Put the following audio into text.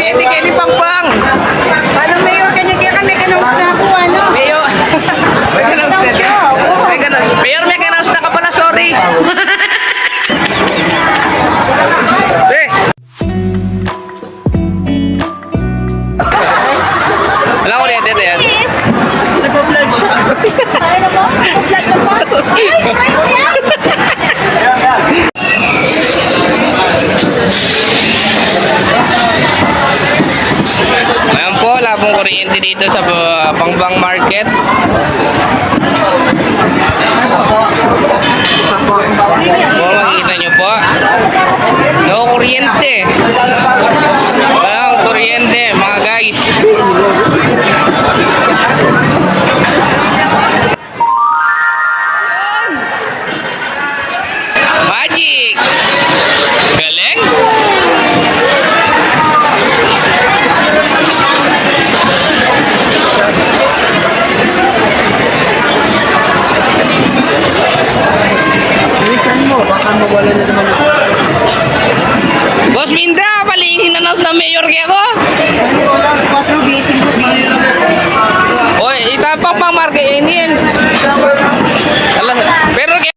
kuryente kayo ni Pangpang. Paano mayor kanya kaya kami kanong na po ano? Mayor. May ganun. May ganun. Mayor, may ganun na ka pala, sorry. Eh. Wala kuryente na yan. Nag-vlog siya. Ano po? Vlog ka po? Ayan po, wala pong kuryente dito sa Pangbang Market. Po, makikita nyo po. No kuryente. Walang kuryente, mga guys. Magic! Galing! Wala na naman ito. Boss Minda, palihing na ng mayor kaya ko. Wala, 4 busy